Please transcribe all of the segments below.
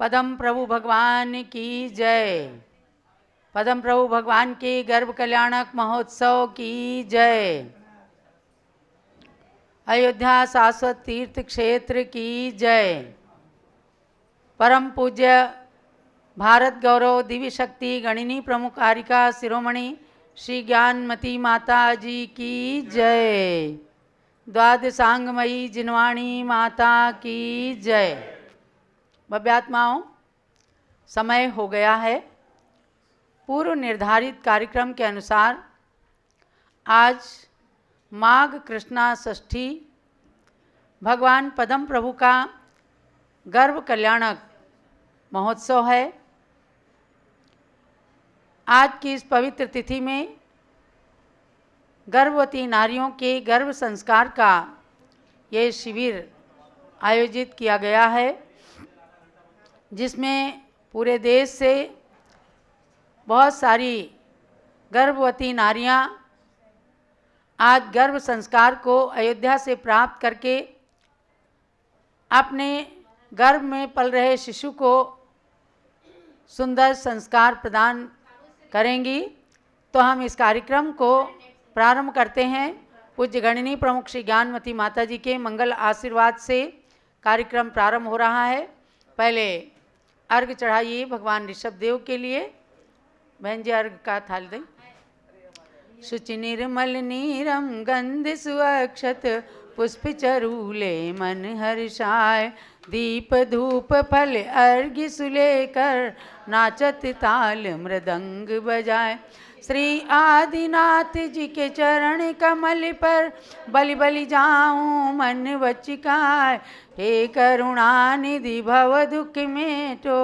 पदम प्रभु भगवान की जय। पदम प्रभु भगवान के गर्भ कल्याणक महोत्सव की जय। अयोध्या शाश्वत तीर्थ क्षेत्र की जय। परम पूज्य भारत गौरव दिव्य शक्ति गणिनी प्रमुख कारिका शिरोमणि श्री ज्ञानमती माता जी की जय। द्वादशांगमयी जिनवाणी माता की जय। भव्यात्माओं, समय हो गया है। पूर्व निर्धारित कार्यक्रम के अनुसार आज माघ कृष्णा षष्ठी भगवान पदम प्रभु का गर्भ कल्याणक महोत्सव है। आज की इस पवित्र तिथि में गर्भवती नारियों के गर्भ संस्कार का ये शिविर आयोजित किया गया है, जिसमें पूरे देश से बहुत सारी गर्भवती नारियां आज गर्भ संस्कार को अयोध्या से प्राप्त करके अपने गर्भ में पल रहे शिशु को सुंदर संस्कार प्रदान करेंगी। तो हम इस कार्यक्रम को प्रारंभ करते हैं। पूज्य गणिनी प्रमुख श्री ज्ञानमती माता जी के मंगल आशीर्वाद से कार्यक्रम प्रारंभ हो रहा है। पहले अर्घ चढ़ाइए भगवान ऋषभ देव के लिए। बहन जी अर्घ का थाल दें। शुचि निर्मल नीरम गंध सुअक्षत पुष्प चरूले मन हर्षाय। दीप धूप फल अर्घ्य सुलेकर नाचत ताल मृदंग बजाए। श्री आदिनाथ जी के चरण कमल पर बलि बलि जाऊं मन वचिकाय। हे करुणानिधि भव दुख मेटो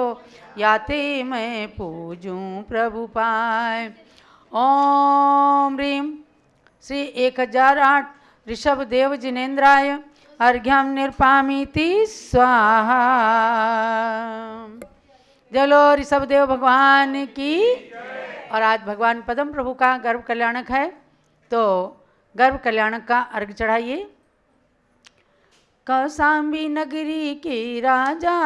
याते मैं पूजूं प्रभु पाय। ओम ह्रीं श्री 1008 ऋषभ देव जिनेन्द्राय अर्घ्यम निर्पामीति स्वाहा। जलो ऋषभ देव भगवान की। और आज भगवान पदम प्रभु का गर्भ कल्याणक है, तो गर्भ कल्याणक का अर्घ चढ़ाइए। कौशाम्बी नगरी के राजा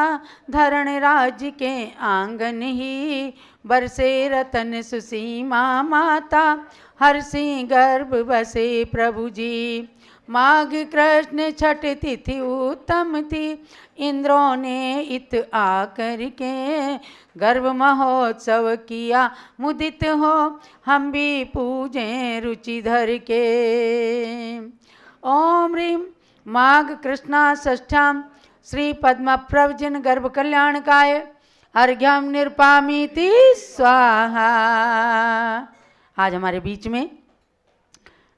धरण राज्य के आंगन ही। बरसे रतन सुसीमा माता हर्षि गर्भ बसे प्रभु जी। माघ कृष्ण छठ तिथि उत्तम थी इंद्रों ने इत आकर के। गर्भ महोत्सव किया मुदित हो हम भी पूजें रुचि धर के। ओम ह्रीं माघ कृष्णा षष्ठ्याम श्री पद्म प्रवजन गर्भ कल्याणकाय अर्घ्यम निर्पामीति स्वाहा। आज हमारे बीच में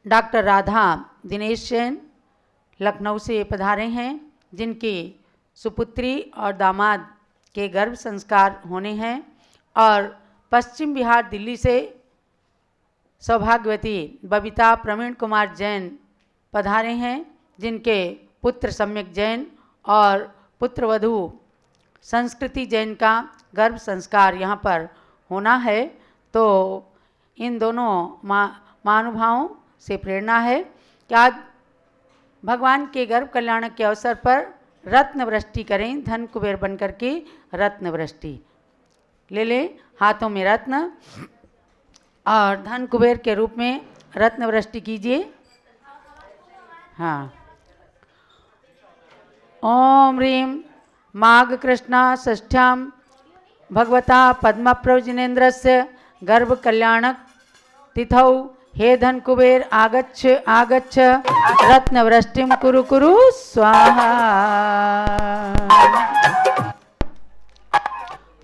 डॉक्टर राधा दिनेश जैन लखनऊ से पधारे हैं, जिनकी सुपुत्री और दामाद के गर्भ संस्कार होने हैं। और पश्चिम बिहार दिल्ली से सौभाग्यवती बबीता प्रवीण कुमार जैन पधारे हैं, जिनके पुत्र सम्यक जैन और पुत्रवधू संस्कृति जैन का गर्भ संस्कार यहाँ पर होना है। तो इन दोनों महानुभावों से प्रेरणा है कि आज भगवान के गर्भ कल्याण के अवसर पर रत्न वृष्टि करें। धन कुबेर बन करके रत्न वृष्टि ले लें, हाथों में रत्न और धन कुबेर के रूप में रत्न वृष्टि कीजिए। हाँ। ओम ह्रीं माघ कृष्णा षष्ठ्याम भगवता पद्म प्रवजनेन्द्रस्य गर्भ कल्याणक तिथौ हे धन कुबेर आगच्छ आगच्छ रत्न वृष्टिम कुरु कुरु स्वाहा।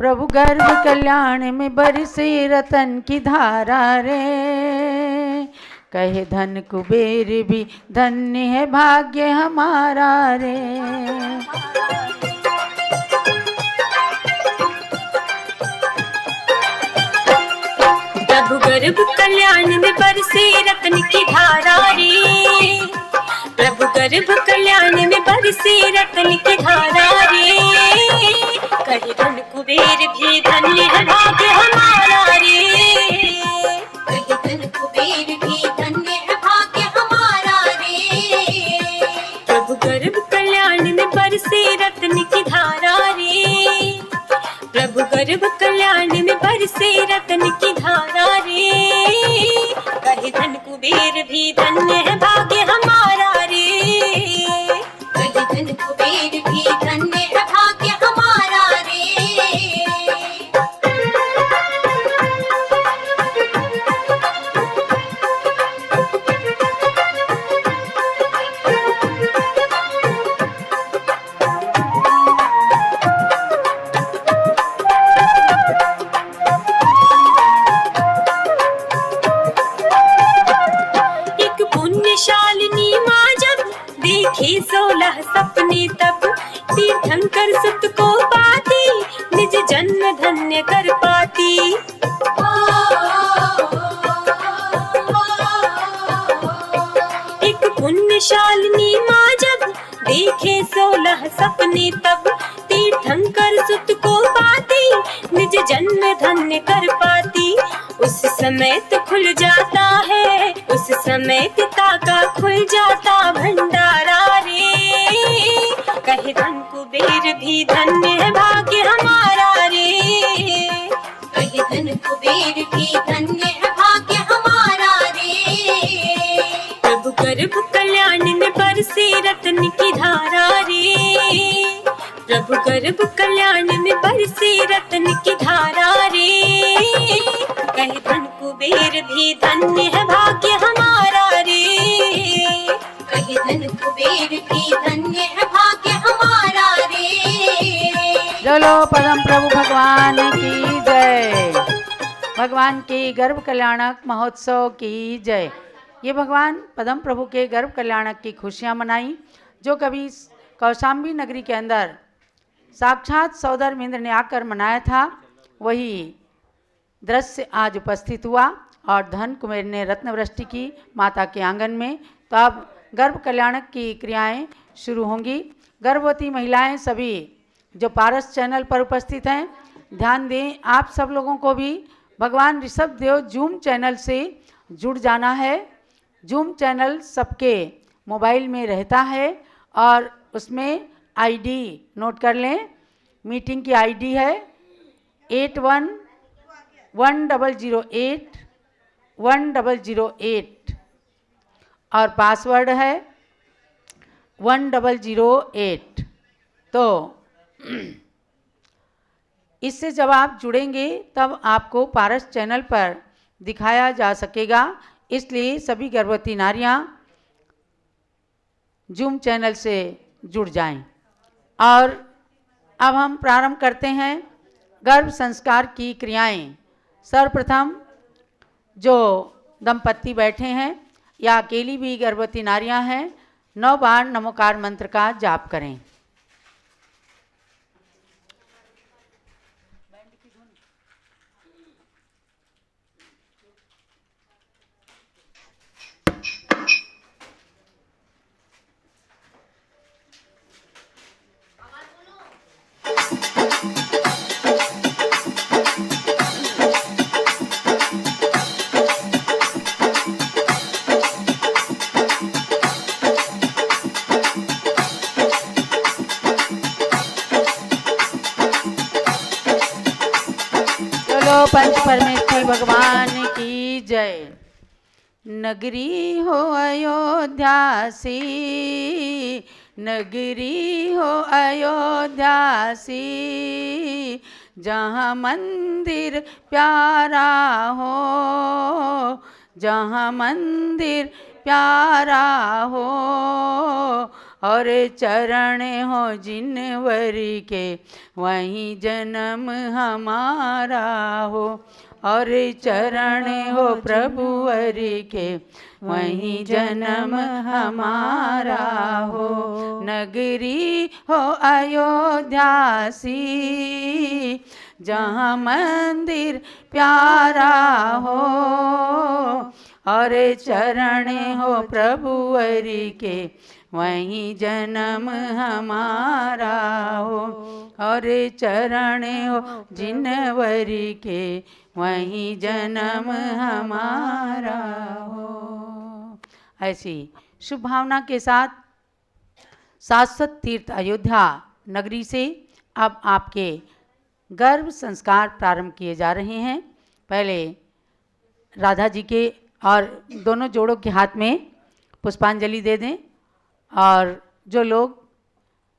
प्रभु गर्भ कल्याण में बरसे रतन की धारा रे। कहे धन कुबेर भी धन्य है भाग्य हमारा रे। प्रभु गर्भ कल्याण में बरसे रतन की धारा रे। प्रभु गर्भ कल्याण में बरसे रतन की धारा रे। कहे धन कुबेर भी धन्य है भाग्य हमारा रे। कहे धन कुबेर भी धन्य है भाग्य हमारा रे। प्रभु गर्भ कल्याण में बरसे रतन की धारा रे। गर्भ कल्याण में बरसे रतन की धारा रे, कहे धन कुबेर भी धन्य है भाग्य हमारा रे, कहे धन कुबेर भी धन्य है भाग्य हमारा रे। पुण्यशालिनी माँ जब देखे 16 सपने तब तीर्थंकर सुत को पाती निज जन्म धन्य कर पाती। एक पुण्यशालिनी माँ जब देखे 16 सपने तब तीर्थंकर सुत को पाती निज जन्म धन्य कर पाती। उस समय तो खुल जाता है, उस समय पिता का खुल जाता भंडारा रे, कहे धन कुबेर भी धन्य है भाग्य हमारा रे, कहे धन कुबेर भी धन्य है भाग्य हमारा रे। प्रभु गर्भ कल्याण में बरसे रत्न की धारा रे, प्रभु गर्भ कल्याण में बरसे रत्न की धारा रे, कहे धन कुबेर भी धन्य है भाग्य हमारा रे, कहे धन कुबेर भी धन्य है भाग्य हमारा रे। चलो परम प्रभु भगवान की जय, भगवान के गर्भ कल्याणक महोत्सव की जय। ये भगवान पदम प्रभु के गर्भ कल्याणक की खुशियाँ मनाई, जो कभी कौशाम्बी नगरी के अंदर साक्षात सौदर इंद्र ने आकर मनाया था, वही दृश्य आज उपस्थित हुआ और धन कुबेर ने रत्न वृष्टि की माता के आंगन में। तो अब गर्भ कल्याणक की क्रियाएं शुरू होंगी। गर्भवती महिलाएं सभी जो पारस चैनल पर उपस्थित हैं, ध्यान दें, आप सब लोगों को भी भगवान ऋषभ देव जूम चैनल से जुड़ जाना है। जूम चैनल सबके मोबाइल में रहता है और उसमें आईडी नोट कर लें। मीटिंग की आईडी है 811008 और पासवर्ड है 1008। तो इससे जब आप जुड़ेंगे तब आपको पारस चैनल पर दिखाया जा सकेगा, इसलिए सभी गर्भवती नारियां जूम चैनल से जुड़ जाएं। और अब हम प्रारंभ करते हैं गर्भ संस्कार की क्रियाएं। सर्वप्रथम जो दंपत्ति बैठे हैं या अकेली भी गर्भवती नारियां हैं, 9 बार नमोकार मंत्र का जाप करें। पंच परमेश्वर भगवान की जय। नगरी हो अयोध्या सी, नगरी हो अयोध्या सी, जहाँ मंदिर प्यारा हो, जहाँ मंदिर प्यारा हो, और चरण हो जिनवर के वहीं जन्म हमारा हो, और चरण हो प्रभुवर के वहीं जन्म हमारा हो। नगरी हो अयोध्या सी, जहाँ मंदिर प्यारा हो, और चरण हो प्रभुवर के वहीं जन्म हमारा हो, और चरण हो जिनवर के वहीं जन्म हमारा हो। ऐसी शुभ भावना के साथ शाश्वत तीर्थ अयोध्या नगरी से अब आपके गर्भ संस्कार प्रारंभ किए जा रहे हैं। पहले राधा जी के और दोनों जोड़ों के हाथ में पुष्पांजलि दे दें और जो लोग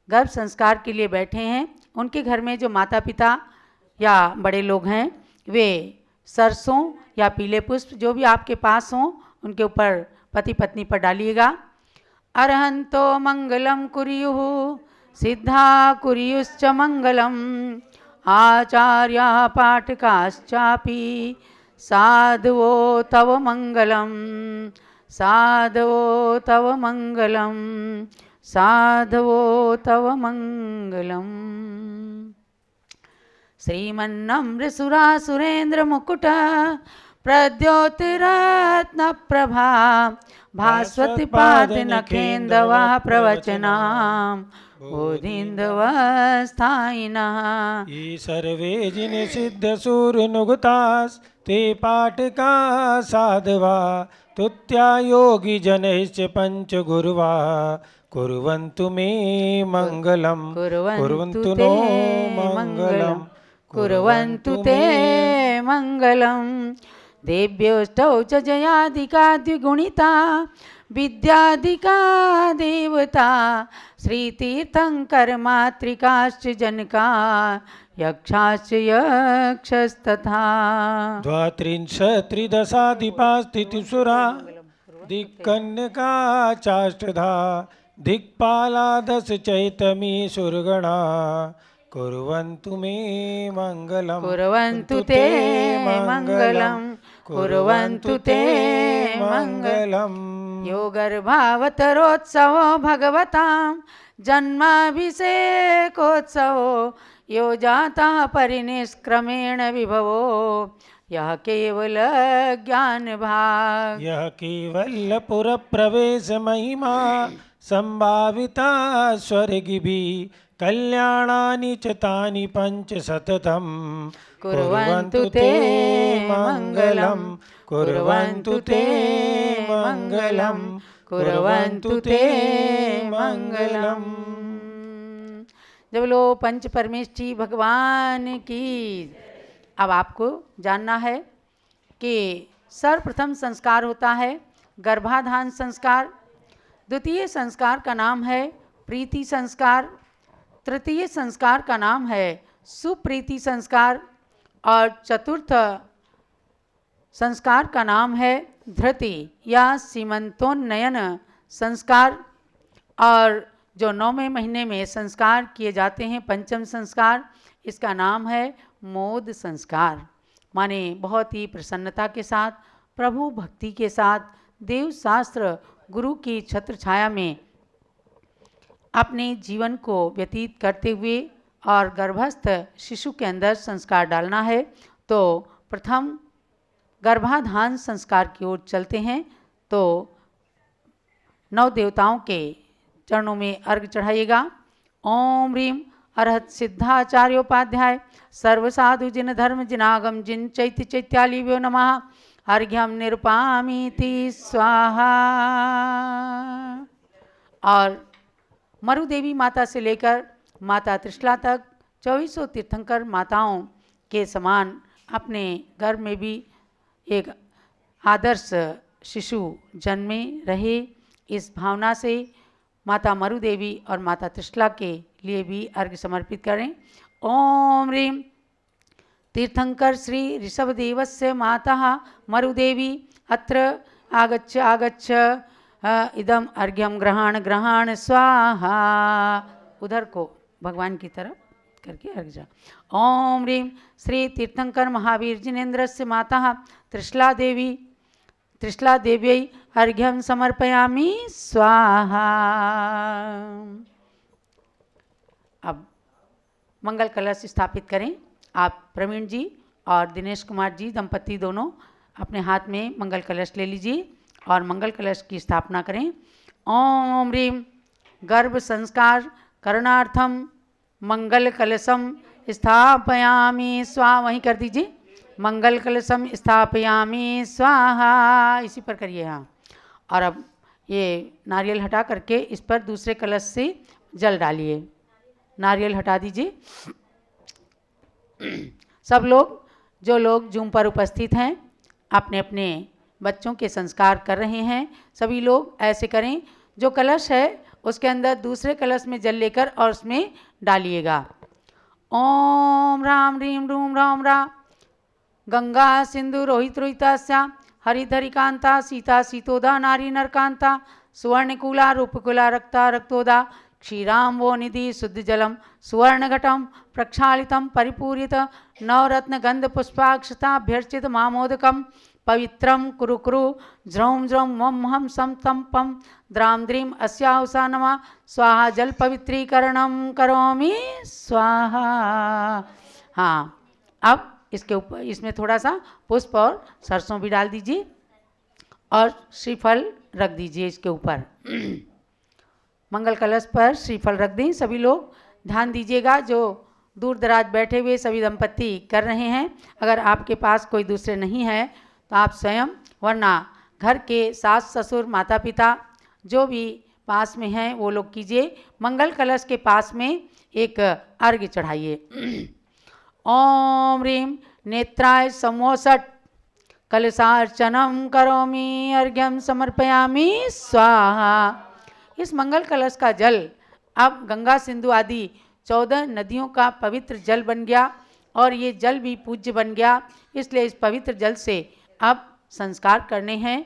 गर्भ संस्कार के लिए बैठे हैं उनके घर में जो माता पिता या बड़े लोग हैं वे सरसों या पीले पुष्प जो भी आपके पास हों उनके ऊपर पति पत्नी पर डालिएगा। अरहंतो मंगलम कुर्युः सिद्धा कुर्युश्च मंगलम आचार्या पाठकाश्चापि साधवो तव मंगलम साधवो तव मंगलम साधवो तव मंगलम। श्रीमन्नम्रसुरासुरेन्द्र मुकुट प्रद्योतिरत्न प्रभा भास्वती पाद नखेन्दवा प्रवचनाम बोधिन्दवस्थायिनः। ये सर्वे जिन सिद्ध सूर नुगतास ते पाटका साधवा तुत्या योगी जनैश्च पंच गुरुवा कुर्वन्तु मे मंगलम कुर्वन्तु नो मंगलम कुर्वन्तु ते मंगलम। देव्योष्टौ च जयादिका द्विगुणिता विद्यादिका देवता श्रीतीर्थंकर मातृकाश्च जनका यक्षाश्च यक्षस्तथा। द्वात्रिंशत्रिदशाधिपास्थितिसुरा दिक्कन्यका चाष्टधा दिक्पाला दश चैतमी सुरगणा कुर्वन्तु मे मंगलम कुर्वन्तु ते मंगलम कुर्वन्तु ते मंगलम। यो गर्भावतरोत्सवो भगवतां जन्माभिषेकोत्सवो यो जातः परिनिष्क्रमेण विभवो यह केवल ज्ञान भाग। यह केवल पुर प्रवेश महिमा संभाविता स्वर्गिभि कल्याणानि च तानि पंच सततम कुर्वन्तु ते मंगलम कुर्वन्तु ते मंगलम कुर्वन्तु ते मंगलम। जब लो पंच परमेष्ठी भगवान की। अब आपको जानना है कि सर्वप्रथम संस्कार होता है गर्भाधान संस्कार, द्वितीय संस्कार का नाम है प्रीति संस्कार, तृतीय संस्कार का नाम है सुप्रीति संस्कार और चतुर्थ संस्कार का नाम है धृति या सीमंतोन्नयन संस्कार। और जो 9वें महीने में संस्कार किए जाते हैं पंचम संस्कार, इसका नाम है मोद संस्कार। माने बहुत ही प्रसन्नता के साथ प्रभु भक्ति के साथ देव शास्त्र गुरु की छत्र छाया में अपने जीवन को व्यतीत करते हुए और गर्भस्थ शिशु के अंदर संस्कार डालना है। तो प्रथम गर्भाधान संस्कार की ओर चलते हैं। तो 9 देवताओं के चरणों में अर्घ चढ़ाइएगा। ओम ह्रीम अरहत सिद्धाचार्योपाध्याय सर्वसाधु जिन धर्म जिनागम जिन चैत्य चैत्यालिव्यो नमः अर्घ्यम निरुपामीति स्वाहा। और मरुदेवी माता से लेकर माता त्रिशला तक 2400 तीर्थंकर माताओं के समान अपने गर्भ में भी एक आदर्श शिशु जन्मे रहे, इस भावना से माता मरुदेवी और माता त्रिशला के लिए भी अर्घ्य समर्पित करें। ओम ह्रीम तीर्थंकर श्री ऋषभदेवस्य माता मरुदेवी अत्र आगच्छ आगच्छ इदम अर्घ्यम ग्रहण ग्रहण स्वाहा। उधर को भगवान की तरफ करके अर्घ जा। ओम ह्रीम श्री तीर्थंकर महावीर जिनेन्द्रस्य माता त्रिशला देव्यै अर्घ्यम समर्पयामि स्वाहा। अब मंगल कलश स्थापित करें। आप प्रवीण जी और दिनेश कुमार जी दंपति दोनों अपने हाथ में मंगल कलश ले लीजिए और मंगल कलश की स्थापना करें। ओम ह्रीम गर्भ संस्कार करणार्थम मंगल कलशम स्थापयामि स्वाहा। वहीं कर दीजिए मंगल कलशम स्थापयामि स्वाहा, इसी पर करिए। हाँ, और अब ये नारियल हटा करके इस पर दूसरे कलश से जल डालिए। नारियल हटा दीजिए। सब लोग जो लोग जूम पर उपस्थित हैं अपने अपने बच्चों के संस्कार कर रहे हैं, सभी लोग ऐसे करें। जो कलश है उसके अंदर दूसरे कलश में जल लेकर और उसमें डालिएगा। ओम राम ह्रीं रूम राम रा गंगा सिंधु रोहित रोहितास्या हरिधरिकांता सीता सीतोदा नारी नरकांता सुवर्णकुला रूपकुला रक्ता रक्तोदा क्षीराम वो निधि शुद्ध जलम सुवर्णघटम प्रक्षालितम परिपूरित नवरत्न गंध पुष्पाक्षताभ्यर्चित मामोदकम पवित्रम कुरु कुरु ज्रौम ज्रौम मम हम सम तम पम द्राम द्रीम अस्याहुषा नमः स्वाहा जल पवित्रीकरणम करोमि स्वाहा। हाँ, अब इसके ऊपर इसमें थोड़ा सा पुष्प और सरसों भी डाल दीजिए और श्रीफल रख दीजिए इसके ऊपर। मंगल कलश पर श्रीफल रख दें। सभी लोग ध्यान दीजिएगा, जो दूर दराज बैठे हुए सभी दंपत्ति कर रहे हैं। अगर आपके पास कोई दूसरे नहीं है तो आप स्वयं, वरना घर के सास ससुर माता पिता जो भी पास में हैं वो लोग कीजिए। मंगल कलश के पास में एक अर्घ्य चढ़ाइए। ओम ह्रीं नेत्राय समोसट कलशार्चनम करोमि अर्घ्यम समर्पयामि स्वाहा। इस मंगल कलश का जल अब गंगा सिंधु आदि 14 नदियों का पवित्र जल बन गया और ये जल भी पूज्य बन गया, इसलिए इस पवित्र जल से अब संस्कार करने हैं।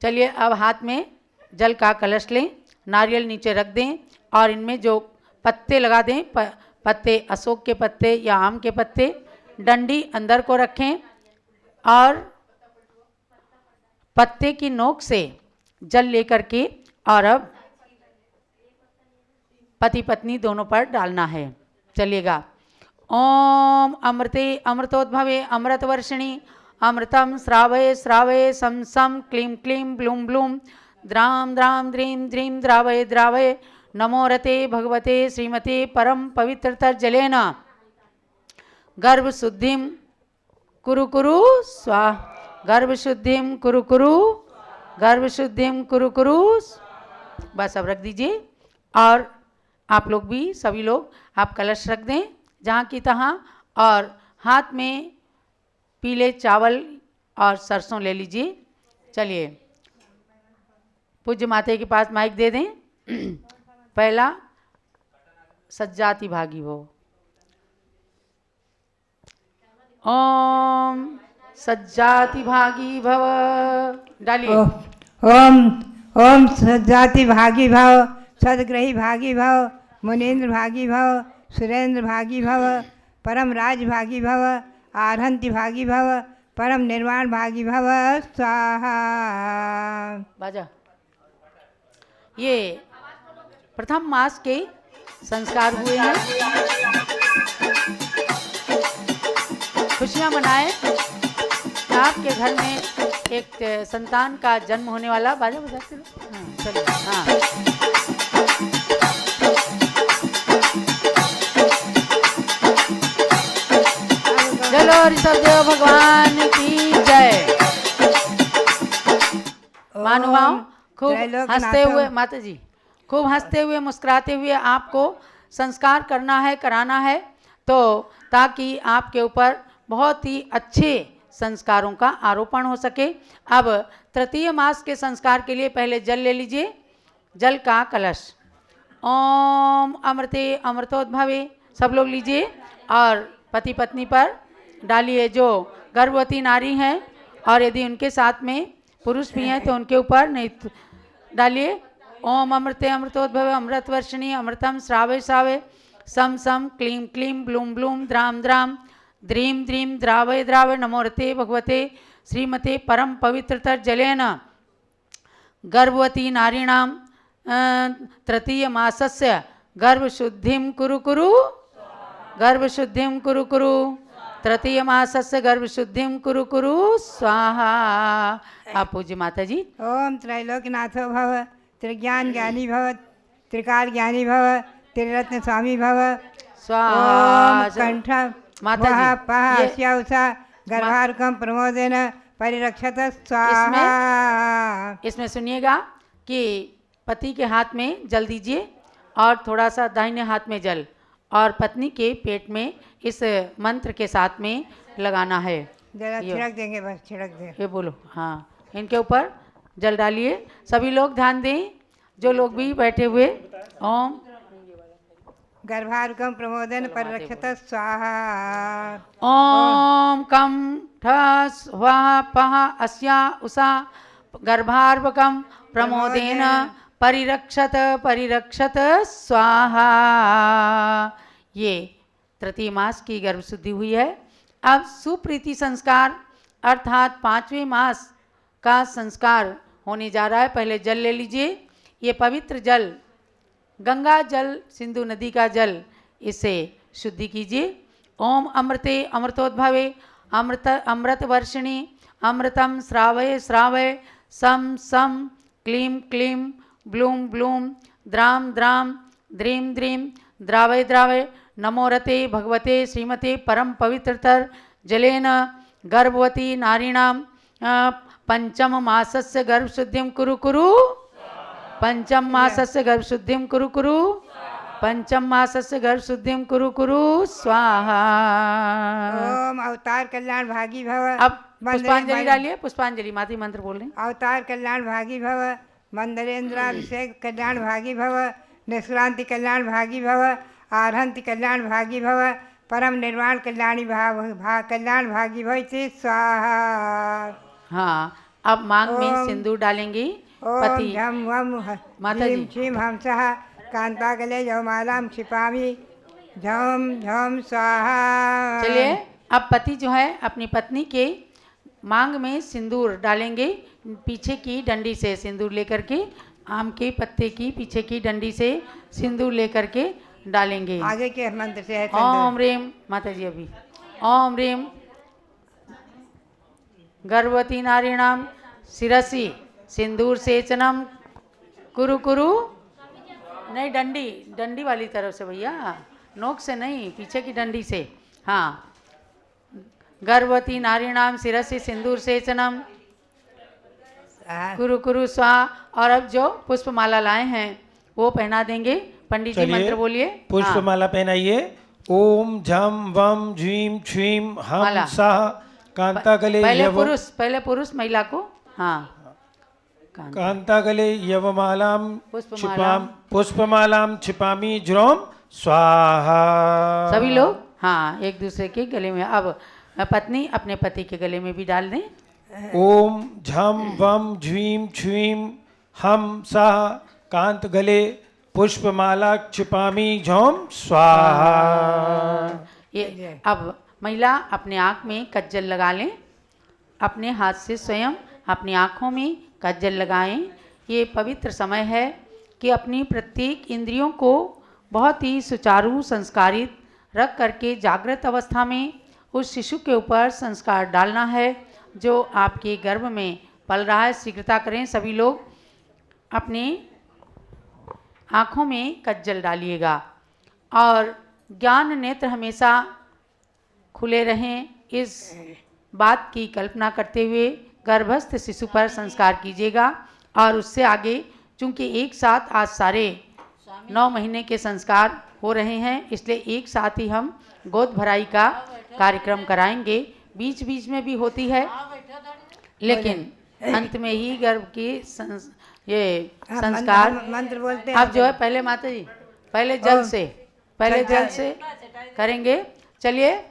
चलिए अब हाथ में जल का कलश लें, नारियल नीचे रख दें और इनमें जो पत्ते लगा दें, पत्ते अशोक के पत्ते या आम के पत्ते, डंडी अंदर को रखें और पत्ते की नोक से जल लेकर के और अब पति पत्नी दोनों पर डालना है। चलिएगा। ओम अमृते अमृतोद्भवे अमृतवर्षिणी अमृतम श्रावये श्रावये सम सम क्लीं क्लीं ब्लूं ब्लूं द्राम द्राम द्रीं द्रीं द्रावये द्रावये नमो रते भगवते श्रीमते परम पवित्रतर जलेन गर्भशुद्धिं कुरु कुरु स्वा गर्भशुद्धिं कुरु कुरु गर्भशुद्धिं कुरु कुरु। बस अब रख दीजिए और आप लोग भी, सभी लोग आप कलश रख दें जहाँ की तहाँ और हाथ में पीले चावल और सरसों ले लीजिए। चलिए पूज्य माता के पास माइक दे दें। पहला सज्जाति भागी हो। ओम सज्जाति भागी भव डालिए। ओम ओम सज्जाति भागी भव सदग्रही भागी भव मुनीन्द्र भागी भव सुरेंद्र भागी भव परम राज भागी भव आरहंति भागी भव परम निर्वाण भागी भव स्वाहा। बाजा। ये प्रथम मास के संस्कार हुए हैं। खुशियां मनाएं। आपके घर में एक संतान का जन्म होने वाला। बाजा बजाते रहो। हाँ, चलो। हाँ, चलो ऋषभदेव भगवान की जय। मानुभाव खूब हंसते हुए, माता जी खूब हंसते हुए मुस्कुराते हुए आपको संस्कार करना है, कराना है, तो ताकि आपके ऊपर बहुत ही अच्छे संस्कारों का आरोपण हो सके। अब तृतीय मास के संस्कार के लिए पहले जल ले लीजिए, जल का कलश। ओम अमृते अमृतोद्भवे सब लोग लीजिए और पति पत्नी पर डालिए। जो गर्भवती नारी हैं और यदि उनके साथ में पुरुष भी हैं तो उनके ऊपर नहीं डालिए। ओम अमृते अमृतोद्भवे अमृतवर्षिणी अमृतम श्रावय श्रावय सम सम क्लीं क्लीं ब्लूं ब्लूं द्राम द्राम द्रीं द्रीं द्रावय द्रावय नमो रते भगवते श्रीमते परम पवित्रतर जलेन गर्भवती नारीणां तृतीय मासस्य गर्भशुद्धिं कुरु कुरु गर्भशुद्धिं कुरु कुरु तृतीय मासस्य गर्भशुद्धिं कुरु कुरु स्वाहा। आप पूज्य माता जी। ओम त्रैलोक्यनाथो भव त्रिज्ञान ज्ञानी भव त्रिकाल ज्ञानी भव त्रिरत्न स्वामी भव स्वाहा। कंठ माता जी गर्भारकम प्रमोदेन परिरक्षत स्वाहा। इसमें सुनिएगा कि पति के हाथ में जल दीजिए और थोड़ा सा दाहिने हाथ में जल और पत्नी के पेट में इस मंत्र के साथ में लगाना है। जरा ये- छिड़क देंगे, बस छिड़क दे। ये बोलो, हाँ, इनके ऊपर जल डालिए। सभी लोग ध्यान दें, जो लोग भी बैठे हुए। ओम गर्भार्गम प्रमोदन परिरक्षत स्वाहा। ओम कम ठ स्वाहा पह अस्या उषा गर्भार्भकम प्रमोदेन परिरक्षत परिरक्षत स्वाहा। ये तृतीय मास की गर्भ शुद्धि हुई है। अब सुप्रीति संस्कार अर्थात 5वें मास का संस्कार होने जा रहा है। पहले जल ले लीजिए। ये पवित्र जल गंगा जल, सिंधु नदी का जल, इसे शुद्धि कीजिए। ओम अमृते अमृतोद्भवे अमृत अमृत वर्षिणी अमृतम श्रावय श्रावय सम सम क्लीं क्लीं ब्लूम ब्लूम द्राम द्राम द्रीं द्रीं द्रावय द्रावय नमो रते भगवते श्रीमते परम पवित्रतर जलेन गर्भवती नारीणां पंचम मासस्य गर्भशुद्धिं कुरु कुरु। पंचम मासस्य गर्भशुद्धिं कुरु कुरु। पंचम मासस्य गर्भशुद्धिं कुरु कुरु स्वाहा। ओम अवतार कल्याण भागी भव। अब पुष्पांजलि डालिए। पुष्पांजलि, माती मंत्र बोल रहे हैं। अवतार कल्याण भागी भव, मंदरेन्द्राभिषेक कल्याण भागी भव, निष्क्रांति कल्याण भागी भव, आरहंति कल्याण भागी भव, परम निर्वाण कल्याणी कल्याण भागी भव इति स्वाहा। हाँ, अब मांग में ओम- सिंदूर डालेंगी ओम पति। झम वम माता जी। ह्रीं क्षीं हंसः कांतागले जवमालां क्षिपामि झम झम स्वाहा। चलिए, अब पति जो है अपनी पत्नी के मांग में सिंदूर डालेंगे। पीछे की डंडी से सिंदूर लेकर के, आम के पत्ते की पीछे की डंडी से सिंदूर लेकर के डालेंगे। आगे के मंत्र से है ओम रीम, माता जी अभी ओम रीम गर्भवती नारीणाम शिरसी सिंदूर सेचनम कुरु कुरु। नहीं, डंडी डंडी वाली तरफ से भैया, नोक से नहीं, पीछे की डंडी से। हाँ, गर्भवती नारीणाम शिरसी सिंदूर सेचनम कुरु कुरु स्वाहा। और अब जो पुष्पमाला लाए हैं वो पहना देंगे। पंडित जी मंत्र बोलिए। पुष्पमाला पहनाइए। ओम झम वम झीम छीम हम माला। साह कांतागले पहले यव पुरुष, पहले पुरुष महिला को। हाँ, कांता। कांतागले यवमालां पुष्पमालां। क्षिपाम पुष्पमालां क्षिपामि ज्रोम स्वाहा। सभी लोग हाँ एक दूसरे के गले में। अब पत्नी अपने पति के गले में भी डाल दें। ओम झम वम झीम छीम हम साह कांत गले पुष्पमाला क्षिपामि झोम स्वाहा। ये अब महिला अपने आँख में कज्जल लगा लें। अपने हाथ से स्वयं अपनी आँखों में कज्जल लगाएं। ये पवित्र समय है कि अपनी प्रत्येक इंद्रियों को बहुत ही सुचारू संस्कारित रख करके जागृत अवस्था में उस शिशु के ऊपर संस्कार डालना है जो आपके गर्भ में पल रहा है। शीघ्रता करें सभी लोग। अपने आँखों में कज्जल डालिएगा और ज्ञान नेत्र हमेशा खुले रहें। इस बात की कल्पना करते हुए गर्भस्थ शिशु पर संस्कार कीजिएगा। और उससे आगे चूँकि एक साथ आज सारे 9 महीने के संस्कार हो रहे हैं, इसलिए एक साथ ही हम गोद भराई का कार्यक्रम कराएंगे। बीच बीच में भी होती है, लेकिन अंत में ही गर्भ की ये संस्कार। मंत्र बोलते हैं। अब जो है पहले माता जी पहले जल से करेंगे। चलिए।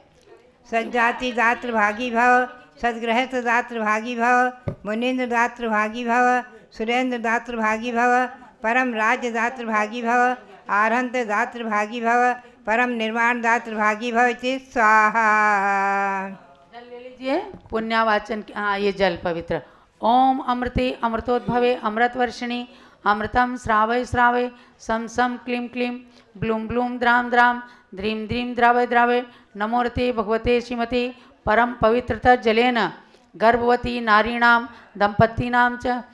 सज्जाति दात्र भागी भव, सद्ग्रहस्थ दात्र भागी भव, मुनीन्द्र दात्र भागी भव, सुरेंद्र दात्र भागी भव, परम राज्य दात्र भागी भव, आरहंत दात्र भागी भव, परम निर्वाण दात्र भागी भव इति स्वाहा। जल ले लीजिए। पुण्यावाचन। हाँ, ये जल पवित्र। ओम अमृते अमृतोद्भवे अमृतवर्षिणी अमृतम श्रावय श्रावय सम सम क्लीं क्लीं ब्लूम ब्लूम द्राम द्राम द्रीं द्रीं द्रावय द्रावय नमोरते भगवते श्रीमते परम पवित्रतर जलेन गर्भवती नारीणां दंपतीनां च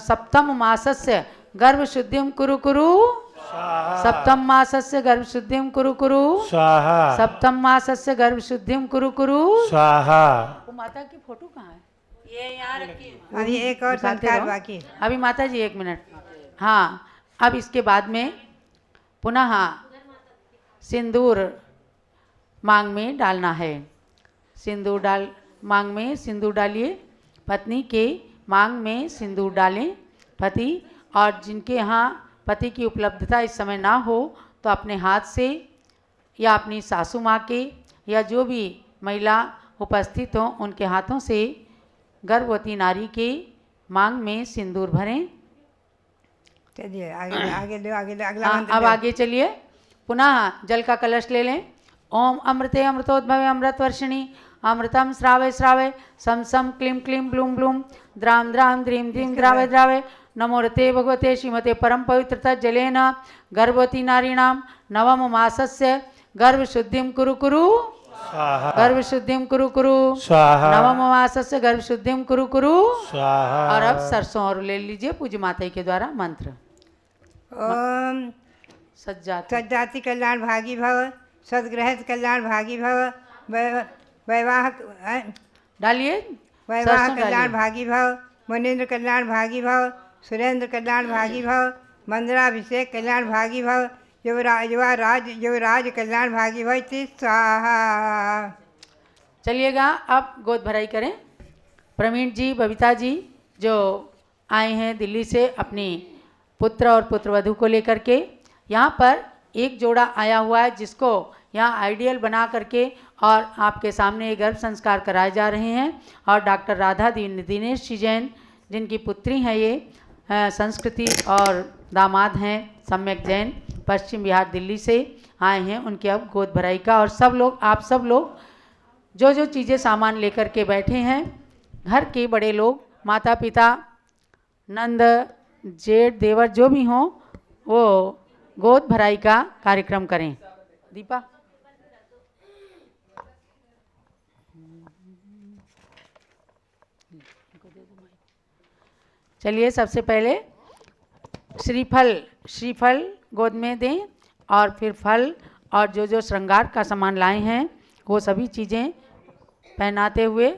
सप्तम मासस्य गर्भशुद्धिं कुरु कुरु। सप्तम मासस्य गर्भशुद्धिं कुरु कुरु स्वाहा। सप्तम मासस्य गर्भशुद्धिं कुरु कुरु स्वाहा। वो माता की फोटो कहाँ है? अभी एक और दिखाते संस्कार रहो। बाकी। अभी माता जी 1 मिनट। हाँ, अब इसके बाद में पुनः सिंदूर मांग में डालना है। मांग में सिंदूर डालिए। पत्नी के मांग में सिंदूर डालें पति, और जिनके यहाँ पति की उपलब्धता इस समय ना हो तो अपने हाथ से या अपनी सासू माँ के या जो भी महिला उपस्थित हों उनके हाथों से गर्भवती नारी के मांग में सिंदूर भरें। चलिए आगे आगे लो, आगे लो, अगला हाँ, मंत्र अब लो। आगे चलिए। पुनः जल का कलश ले लें। ओम अमृते अमृतोद्भवे अमृत वर्षिणी अमृतम श्रावय श्रावय सम सम क्लीं क्लीं ब्लूं ब्लूं द्राम द्राम द्रीं द्रीं द्रावय द्रावय नमोरते भगवते श्रीमते परम पवित्रता जलेन गर्भवती नारीणां नवम मासस्य गर्भशुद्धिं कुरु कुरु स्वाहा गर्भशुद्धिं कुरु कुरु स्वाहा नवम मासस्य गर्भशुद्धिं कुरु कुरु। स्वाहा। और अब सरसों और ले लीजिए पूज्य माता के द्वारा मंत्र। ओम सज्जाति सज्जाति कल्याण भागी भव, सदगृहस्थ कल्याण भागी भव, वैवाहक डालिए। वैवाह सरसों कल्याण डालिए। भागी भव, मुनीन्द्र कल्याण भागी भव, सुरेंद्र कल्याण भागी भव, मंदिराभिषेक कल्याण भागी भव, युवराज कल्याण भागी भव। स्वाहा। चलिएगा अब गोद भराई करें। प्रवीण जी, बबीता जी जो आए हैं दिल्ली से अपनी पुत्र और पुत्रवधू को लेकर के, यहाँ पर एक जोड़ा आया हुआ है जिसको यहाँ आइडियल बना करके और आपके सामने ये गर्भ संस्कार कराए जा रहे हैं। और डॉक्टर राधा दिनेश जी जैन जिनकी पुत्री हैं ये संस्कृति और दामाद हैं सम्यक जैन, पश्चिम बिहार दिल्ली से आए हैं। उनके अब गोद भराई का, और सब लोग आप सब लोग जो जो चीज़ें सामान लेकर के बैठे हैं, घर के बड़े लोग, माता पिता, नंद, जेठ, देवर जो भी हों वो गोद भराई का कार्यक्रम करें। दीपा चलिए, सबसे पहले श्रीफल गोद में दें और फिर फल और जो जो श्रृंगार का सामान लाए हैं वो सभी चीज़ें पहनाते हुए